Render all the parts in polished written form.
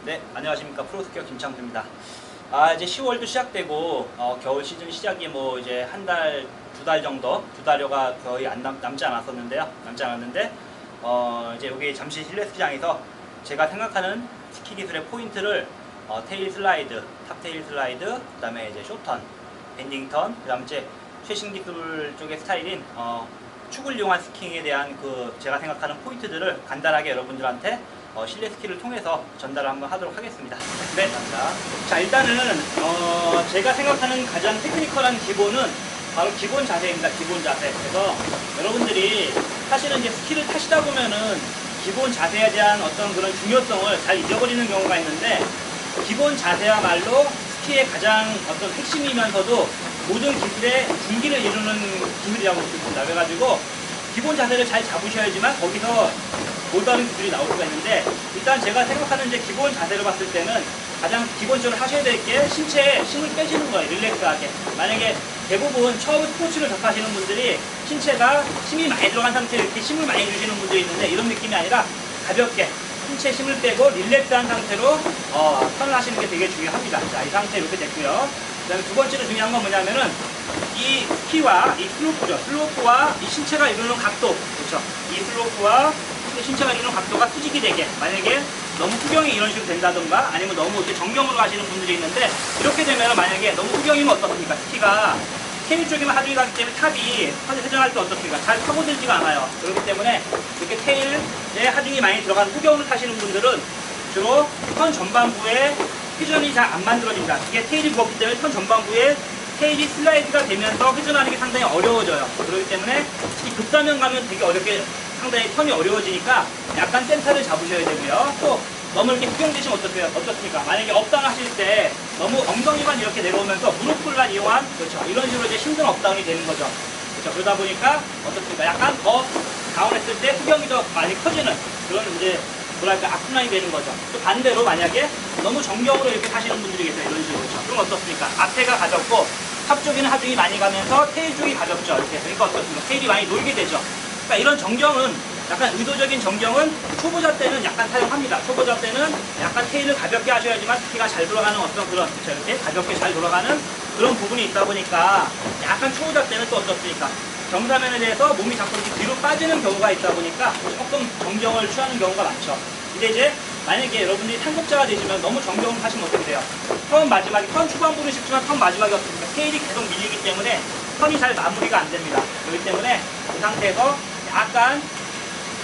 네, 안녕하십니까. 프로스퀘어 김창수입니다. 이제 10월도 시작되고, 겨울 시즌 시작이 뭐 이제 한 달, 두 달 정도, 두 달여가 거의 남지 않았었는데요. 남지 않았는데, 이제 여기 잠시 실내 스키장에서 제가 생각하는 스키 기술의 포인트를, 테일 슬라이드, 탑 테일 슬라이드, 그 다음에 이제 쇼턴, 밴딩 턴, 그 다음에 이제 최신 기술 쪽의 스타일인, 축을 이용한 스키에 대한 제가 생각하는 포인트들을 간단하게 여러분들한테 실내 스키를 통해서 전달을 한번 하도록 하겠습니다. 네, 감사합니다. 자, 일단은 제가 생각하는 가장 테크니컬한 기본은 바로 기본 자세입니다. 기본 자세. 그래서 여러분들이 사실은 이제 스키를 타시다 보면은 기본 자세에 대한 어떤 그런 중요성을 잘 잊어버리는 경우가 있는데, 기본 자세야말로 스키의 가장 어떤 핵심이면서도 모든 기술의 중기를 이루는 기술이라고 볼 수 있습니다. 그래가지고 기본 자세를 잘 잡으셔야지만 거기서 올바른 기술이 나올 수가 있는데, 일단 제가 생각하는 이제 기본 자세를 봤을 때는 가장 기본적으로 하셔야 될 게 신체에 힘을 빼시는 거예요. 릴렉스하게. 만약에 대부분 처음 스포츠를 접하시는 분들이 신체가 힘이 많이 들어간 상태에 이렇게 힘을 많이 주시는 분들이 있는데, 이런 느낌이 아니라 가볍게 신체 힘을 빼고 릴렉스한 상태로 턴을 하시는 게 되게 중요합니다. 자, 이 상태 이렇게 됐고요. 그 다음에 두 번째로 중요한 건 뭐냐면은 이 스키와 이 슬로프죠. 슬로프와 이 신체가 이루는 각도. 그렇죠. 이 슬로프와 신체가 이루는 각도가 수직이 되게, 만약에 너무 후경이 이런 식으로 된다던가 아니면 너무 이렇게 정경으로 가시는 분들이 있는데, 이렇게 되면 만약에 너무 후경이면 어떻습니까? 스키가 테일 쪽에만 하중이 가기 때문에 탑이 회전할 때 어떻습니까? 잘 파고들지가 않아요. 그렇기 때문에 이렇게 테일에 하중이 많이 들어간 후경으로 타시는 분들은 주로 턴 전반부에 회전이 잘 안 만들어집니다. 이게 테일이 무겁기 때문에 턴 전반부에 테일이 슬라이드가 되면서 회전하는 게 상당히 어려워져요. 그렇기 때문에 이 급사면 가면 되게 어렵게, 상당히 턴이 어려워지니까 약간 센터를 잡으셔야 되고요. 또 너무 이렇게 후경되시면 어떻습니까? 만약에 업다운 하실 때 너무 엉덩이만 이렇게 내려오면서 무릎을 이용한, 그렇죠, 이런 식으로 이제 힘든 업다운이 되는 거죠. 그렇죠. 그러다 보니까 어떻습니까? 약간 더 다운했을 때 후경이 더 많이 커지는 그런 이제 뭐랄까 악순환이 되는 거죠. 또 반대로 만약에 너무 정경으로 이렇게 하시는 분들이 계세요. 이런 식으로. 그렇죠. 그럼 어떻습니까? 앞에가 가볍고 탑 쪽에는 하중이 많이 가면서 테일 쪽이 가볍죠. 이렇게. 그러니까 어떻습니까? 테일이 많이 놀게 되죠. 그러니까 이런 정경은, 약간 의도적인 정경은 초보자 때는 약간 사용합니다. 초보자 때는 약간 테일을 가볍게 하셔야지만 스키가 잘 돌아가는 어떤 그런, 그렇죠, 이렇게 가볍게 잘 돌아가는 그런 부분이 있다 보니까 약간 초보자 때는 또 어떻습니까? 경사면에 대해서 몸이 자꾸 이렇게 뒤로 빠지는 경우가 있다 보니까 조금 정경을 취하는 경우가 많죠. 근데 이제 만약에 여러분들이 상급자가 되시면 너무 정경을 하시면 어떻게 돼요? 턴 마지막에, 턴 초반부는 쉽지만 턴 마지막에 어떻습니까? 테일이 계속 밀리기 때문에 턴이 잘 마무리가 안 됩니다. 그렇기 때문에 이 상태에서 약간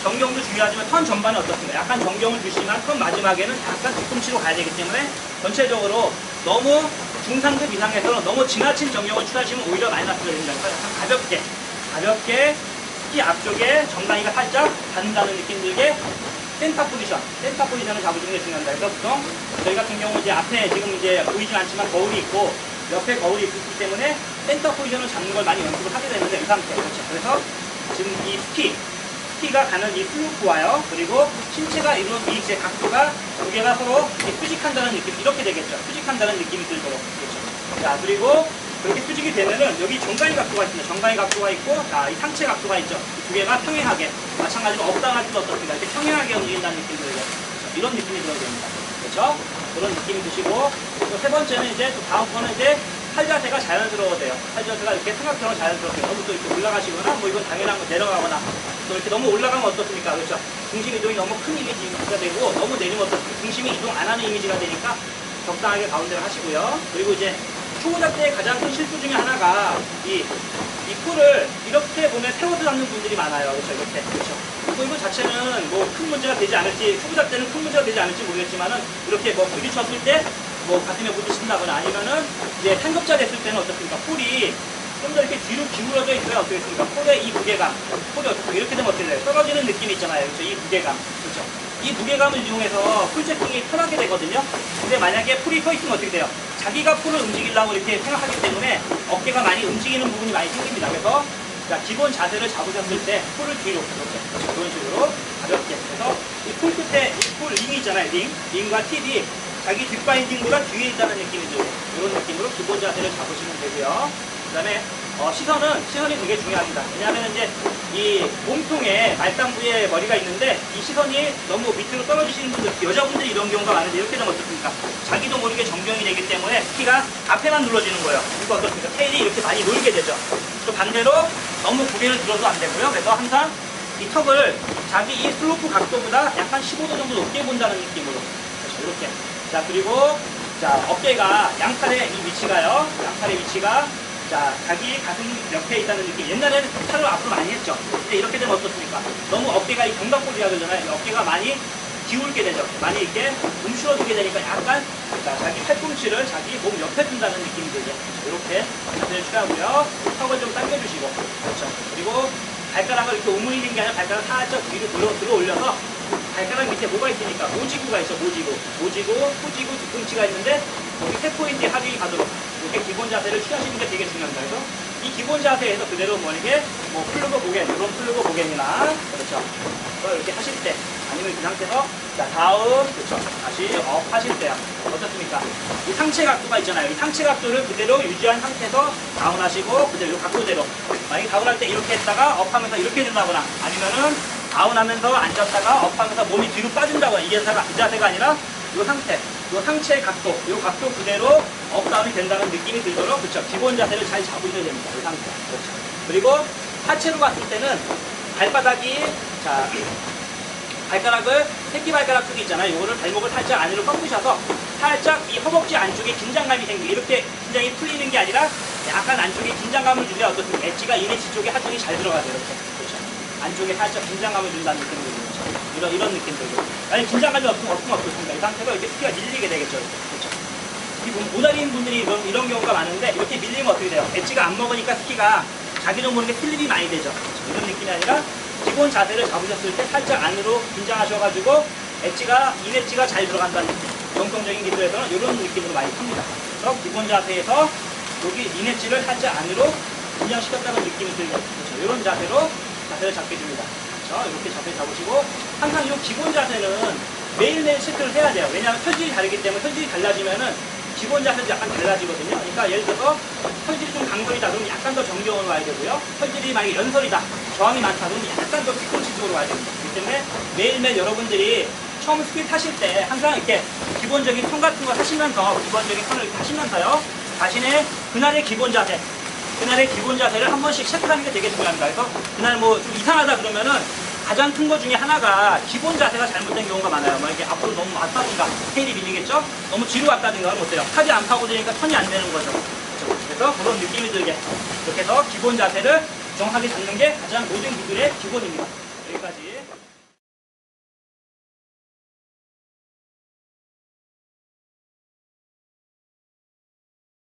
정경도 중요하지만 턴 전반은 어떻습니까? 약간 정경을 주시지만 턴 마지막에는 약간 뒤꿈치로 가야 되기 때문에 전체적으로 너무 중상급 이상에서는 너무 지나친 정경을 취하시면 오히려 마이너스가 됩니다. 그래서 가볍게 스키 앞쪽에 정강이가 살짝 닿는다는 느낌 들게 센터 포지션을 잡으시는 게 중요합니다. 그래서 보통 저희 같은 경우 이제 앞에 지금 이제 보이진 않지만 거울이 있고 옆에 거울이 있기 때문에 센터 포지션을 잡는 걸 많이 연습을 하게 되는데, 이 상태. 그렇죠. 그래서 지금 이 스키가 가는 이 슬로프와요, 그리고 신체가 이루는 이 제 각도가 두 개가 서로 수직한다는 느낌, 이렇게 되겠죠. 수직한다는 느낌이 들도록. 그렇죠. 자, 그리고 그렇게 수직이 되면은 여기 정강이 각도가 있습니다. 정강이 각도가 있고, 자, 이 상체 각도가 있죠. 이 두 개가 평행하게, 마찬가지로 업다운할 때도 어떻습니까? 이렇게 평행하게 움직인다는 느낌이 들어요. 그렇죠. 이런 느낌이 들어야 됩니다. 그렇죠? 그런 느낌이 드시고, 또 세 번째는 이제, 또 다음 거는 이제 팔 자세가 자연스러워야 돼요. 팔 자세가 이렇게 생각처럼 자연스럽게, 너무 또 이렇게 올라가시거나, 뭐 이건 당연한 거 내려가거나, 또 이렇게 너무 올라가면 어떻습니까? 그렇죠? 중심 이동이 너무 큰 이미지가 되고, 너무 내리면 어떻습니까? 중심이 이동 안 하는 이미지가 되니까 적당하게 가운데를 하시고요. 그리고 이제 초보자 때 가장 큰 실수 중에 하나가 이 폴을 이렇게 보면 세워서 잡는 분들이 많아요. 그렇죠? 이렇게. 그렇죠. 이거 자체는 뭐 큰 문제가 되지 않을지, 초보자 때는 큰 문제가 되지 않을지 모르겠지만은, 이렇게 뭐 부딪혔을 때 뭐 가슴에 부딪힌다거나 아니면은 이제 상급자 됐을 때는 어떻습니까? 폴이 좀 더 이렇게 뒤로 기울어져 있어야 어떻게 됐습니까? 폴의 이 무게감, 폴이 어떻게 이렇게 되면 어떻게 돼요? 떨어지는 느낌이 있잖아요. 그렇죠? 이 무게감. 그렇죠? 이 무게감을 이용해서 풀 제팅이 편하게 되거든요. 근데 만약에 풀이 서 있으면 어떻게 돼요? 자기가 풀을 움직이려고 이렇게 생각하기 때문에 어깨가 많이 움직이는 부분이 많이 생깁니다. 그래서 자, 기본 자세를 잡으셨을 때 풀을 뒤로 이렇게 그런 식으로 가볍게 해서 이 풀 끝에 이 풀 링이 있잖아요. 링과 팁이 자기 뒷바인딩보다 뒤에 있다는 느낌이 들고, 이런 느낌으로 기본 자세를 잡으시면 되고요. 그 다음에 시선이 되게 중요합니다. 왜냐하면 이제 이 몸통에 말단부에 머리가 있는데 이 시선이 너무 밑으로 떨어지시는 분들, 여자분들이 이런 경우가 많은데 이렇게 되면 어떻습니까? 자기도 모르게 정경이 되기 때문에 키가 앞에만 눌러지는 거예요. 그러니까 어떻습니까? 테일이 이렇게 많이 놀게 되죠. 또 반대로 너무 고개를 들어도 안 되고요. 그래서 항상 이 턱을 자기 이 슬로프 각도보다 약간 15도 정도 높게 본다는 느낌으로. 그렇죠. 이렇게. 자, 그리고 자, 어깨가 양팔의 이 위치가요. 양팔의 위치가 자, 자기 가슴 옆에 있다는 느낌. 옛날에는 팔을 앞으로 많이 했죠. 근데 이렇게 되면 어떻습니까? 너무 어깨가 이 견갑골이라 그러잖아요. 이 어깨가 많이 기울게 되죠. 많이 이렇게 움츠러들게 되니까 약간 자, 자기 팔꿈치를 자기 몸 옆에 둔다는 느낌이 들죠. 이렇게 자세를 취하고요. 턱을 좀 당겨주시고. 그렇죠. 그리고 발가락을 이렇게 오므리는 게 아니라 발가락 살짝 위로 들어 올려서 발가락 밑에 뭐가 있으니까 모지구가 있어. 모지구, 후지구, 뒤꿈치가 있는데 여기 세 포인트에 합이 가도록 이렇게 기본 자세를 취하시는 게 되게 중요합니다. 그래서 이 기본 자세에서 그대로 뭐이게 뭐 플루거 보겐, 이런 플루거 보겐이나 그렇죠. 이렇게 하실 때 아니면 그 상태에서 자, 다음 그렇죠. 다시 업 하실 때요. 어떻습니까? 이 상체 각도가 있잖아요. 이 상체 각도를 그대로 유지한 상태에서 다운 하시고 그대로 이 각도대로 만약에 다운할 때 이렇게 했다가 업 하면서 이렇게 된다거나 아니면은 다운하면서 앉았다가 업하면서 몸이 뒤로 빠진다거나 이 자세가 아니라 이 상태, 이 상체의 각도, 이 각도 그대로 업다운이 된다는 느낌이 들도록 그렇죠. 기본 자세를 잘 잡으셔야 됩니다. 이 상태. 그렇죠. 그리고 하체로 갔을 때는 발바닥이 자 발가락을 새끼발가락 쪽이 있잖아요. 이거를 발목을 살짝 안으로 꺾으셔서 살짝 이 허벅지 안쪽에 긴장감이 생기게 이렇게 긴장이 풀리는 게 아니라 약간 안쪽에 긴장감을 주면 어떻습니까? 엣지가 이내치 쪽에 하중이 잘 들어가죠. 이렇게. 그렇죠. 안쪽에 살짝 긴장감을 준다는 느낌이 들죠. 이런 느낌 들고. 만약 긴장감이 없으면 어떻습니까? 이 상태가 이렇게 스키가 밀리게 되겠죠. 그렇죠. 이 모다리인 분들이 이런 경우가 많은데 이렇게 밀리면 어떻게 돼요? 엣지가 안 먹으니까 스키가 자기도 모르게 슬립이 많이 되죠. 그렇죠. 이런 느낌이 아니라 기본 자세를 잡으셨을 때 살짝 안으로 긴장하셔가지고 엣지가 잘 들어간다는 느낌. 정통적인 기술에서는 이런 느낌으로 많이 탑니다. 그래서 기본 자세에서 여기 이내치를 살짝 안으로 긴장시켰다는 느낌이 들죠. 그렇죠. 이런 자세로 자세를 잡게 됩니다. 그렇죠. 이렇게 자세 잡으시고 항상 이 기본 자세는 매일매일 체크를 해야 돼요. 왜냐하면 편질이 다르기 때문에 편질이 달라지면은 기본 자세도 약간 달라지거든요. 그러니까 예를 들어서 편질이 좀 강설이다 그러면 약간 더 정경으로 와야 되고요. 편질이 만약에 연설이다, 저항이 많다 그러면 약간 더 피콘치 쪽으로 와야 됩니다. 그렇기 때문에 매일매일 여러분들이 처음 스킬 타실 때 항상 이렇게 기본적인 턴 같은 거 하시면서 기본적인 턴을 이렇게 하시면서요. 자신의 그날의 기본 자세를 한 번씩 체크하는 게 되게 중요합니다. 그래서 그날 뭐 좀 이상하다 그러면은 가장 큰 것 중에 하나가 기본 자세가 잘못된 경우가 많아요. 뭐 이렇게 앞으로 너무 왔다든가 테일이 밀리겠죠? 너무 뒤로 왔다든가 하면 어때요? 탑이 안 파고드니까 턴이 안 되는 거죠. 그렇죠? 그래서 그런 느낌이 들게 이렇게 해서 기본 자세를 정확하게 잡는 게 가장 모든 기술의 기본입니다. 여기까지.